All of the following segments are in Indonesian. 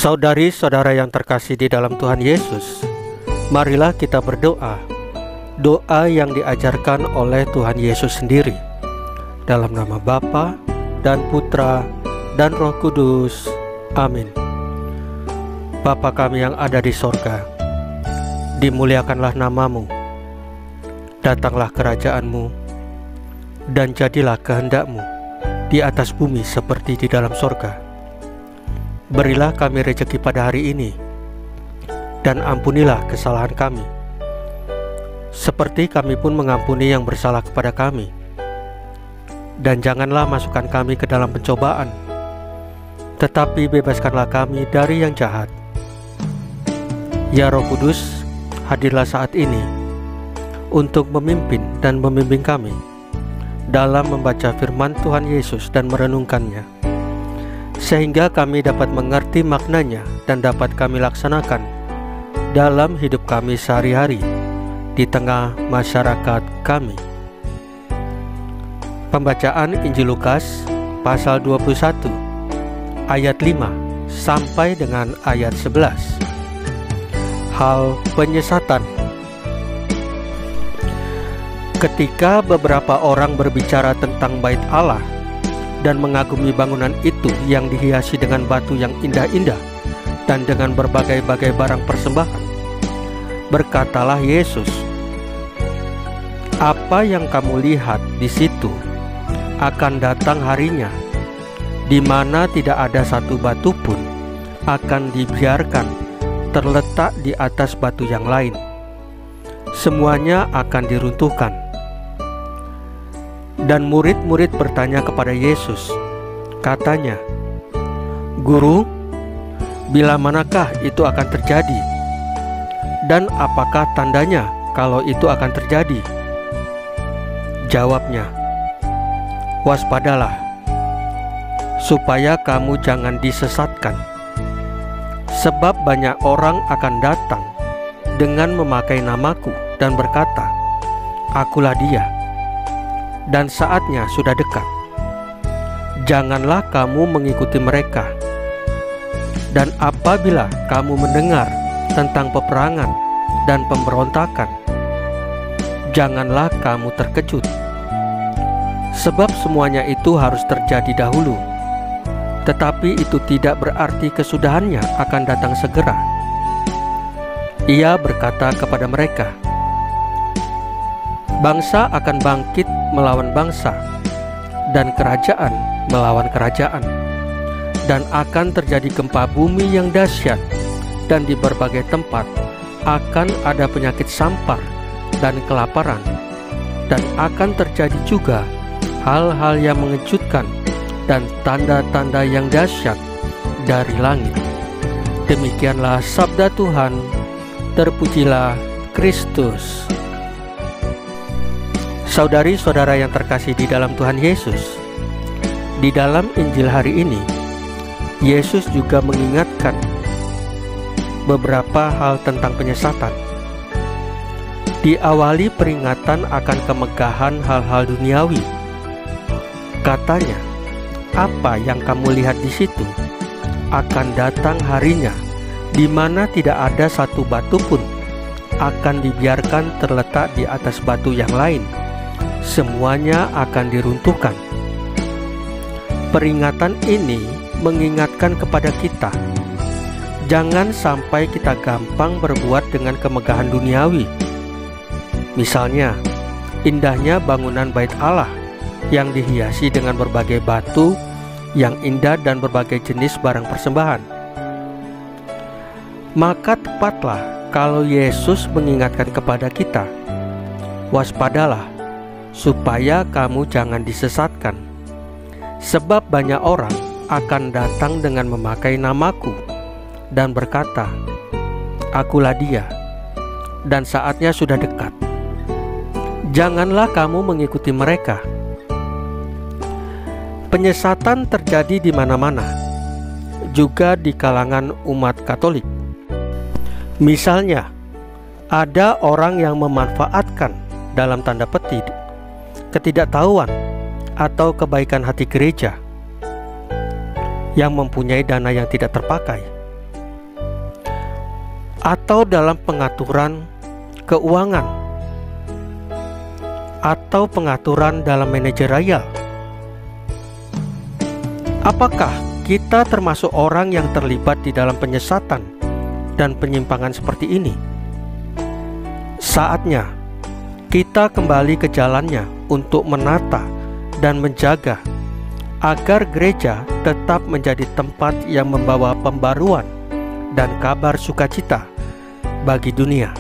Saudari-saudara yang terkasih di dalam Tuhan Yesus, marilah kita berdoa, doa yang diajarkan oleh Tuhan Yesus sendiri, dalam nama Bapa dan Putra dan Roh Kudus. Amin. Bapa kami yang ada di sorga, dimuliakanlah namamu, datanglah kerajaanmu, dan jadilah kehendakmu di atas bumi seperti di dalam sorga. Berilah kami rezeki pada hari ini, dan ampunilah kesalahan kami, seperti kami pun mengampuni yang bersalah kepada kami. Dan janganlah masukkan kami ke dalam pencobaan, tetapi bebaskanlah kami dari yang jahat. Ya Roh Kudus, hadirlah saat ini untuk memimpin dan membimbing kami dalam membaca firman Tuhan Yesus dan merenungkannya, sehingga kami dapat mengerti maknanya dan dapat kami laksanakan dalam hidup kami sehari-hari di tengah masyarakat kami. Pembacaan Injil Lukas pasal 21 ayat 5 sampai dengan ayat 11. Hal penyesatan. Ketika beberapa orang berbicara tentang bait Allah dan mengagumi bangunan itu yang dihiasi dengan batu yang indah-indah dan dengan berbagai-bagai barang persembahan, berkatalah Yesus, "Apa yang kamu lihat di situ akan datang harinya, di mana tidak ada satu batu pun akan dibiarkan terletak di atas batu yang lain. Semuanya akan diruntuhkan." Dan murid-murid bertanya kepada Yesus, katanya, "Guru, bila manakah itu akan terjadi? Dan apakah tandanya kalau itu akan terjadi?" Jawabnya, "Waspadalah, supaya kamu jangan disesatkan. Sebab banyak orang akan datang dengan memakai namaku dan berkata, 'Akulah dia,' dan saatnya sudah dekat. Janganlah kamu mengikuti mereka. Dan apabila kamu mendengar tentang peperangan dan pemberontakan, janganlah kamu terkejut. Sebab semuanya itu harus terjadi dahulu, tetapi itu tidak berarti kesudahannya akan datang segera." Ia berkata kepada mereka, "Bangsa akan bangkit melawan bangsa, dan kerajaan melawan kerajaan, dan akan terjadi gempa bumi yang dahsyat, dan di berbagai tempat akan ada penyakit sampar dan kelaparan, dan akan terjadi juga hal-hal yang mengejutkan dan tanda-tanda yang dahsyat dari langit." Demikianlah sabda Tuhan. Terpujilah Kristus. Saudari-saudara yang terkasih di dalam Tuhan Yesus, di dalam Injil hari ini, Yesus juga mengingatkan beberapa hal tentang penyesatan. Diawali peringatan akan kemegahan hal-hal duniawi. Katanya, "Apa yang kamu lihat di situ akan datang harinya, di mana tidak ada satu batu pun akan dibiarkan terletak di atas batu yang lain. Semuanya akan diruntuhkan." Peringatan ini mengingatkan kepada kita, jangan sampai kita gampang berbuat dengan kemegahan duniawi. Misalnya, indahnya bangunan bait Allah yang dihiasi dengan berbagai batu yang indah dan berbagai jenis barang persembahan. Maka tepatlah kalau Yesus mengingatkan kepada kita, "Waspadalah, supaya kamu jangan disesatkan. Sebab banyak orang akan datang dengan memakai namaku dan berkata, 'Akulah dia,' dan saatnya sudah dekat. Janganlah kamu mengikuti mereka." Penyesatan terjadi di mana-mana, juga di kalangan umat Katolik. Misalnya, ada orang yang memanfaatkan dalam tanda petik ketidaktahuan atau kebaikan hati gereja yang mempunyai dana yang tidak terpakai atau dalam pengaturan keuangan, atau pengaturan dalam manajerial? Apakah kita termasuk orang yang terlibat di dalam penyesatan dan penyimpangan seperti ini? Saatnya kita kembali ke jalannya untuk menata dan menjaga agar gereja tetap menjadi tempat yang membawa pembaruan dan kabar sukacita bagi dunia.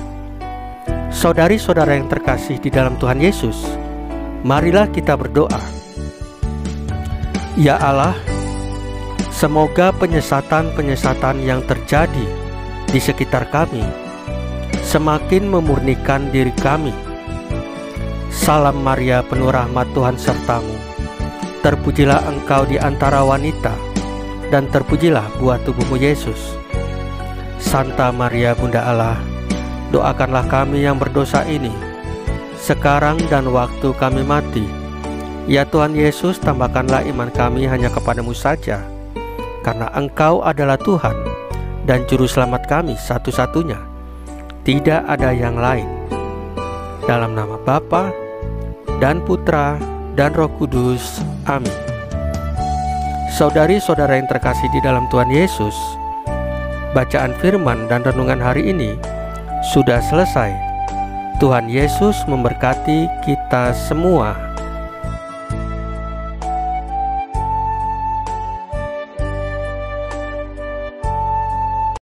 Saudari-saudara yang terkasih di dalam Tuhan Yesus, marilah kita berdoa. Ya Allah, semoga penyesatan-penyesatan yang terjadi di sekitar kami semakin memurnikan diri kami. Salam Maria, penuh rahmat, Tuhan sertamu. Terpujilah engkau di antara wanita, dan terpujilah buah tubuhmu Yesus. Santa Maria, Bunda Allah, doakanlah kami yang berdosa ini, sekarang dan waktu kami mati. Ya Tuhan Yesus, tambahkanlah iman kami hanya kepadamu saja, karena Engkau adalah Tuhan dan Juru Selamat kami satu-satunya. Tidak ada yang lain. Dalam nama Bapa dan Putra dan Roh Kudus. Amin. Saudari-saudara yang terkasih di dalam Tuhan Yesus, bacaan firman dan renungan hari ini sudah selesai. Tuhan Yesus memberkati kita semua.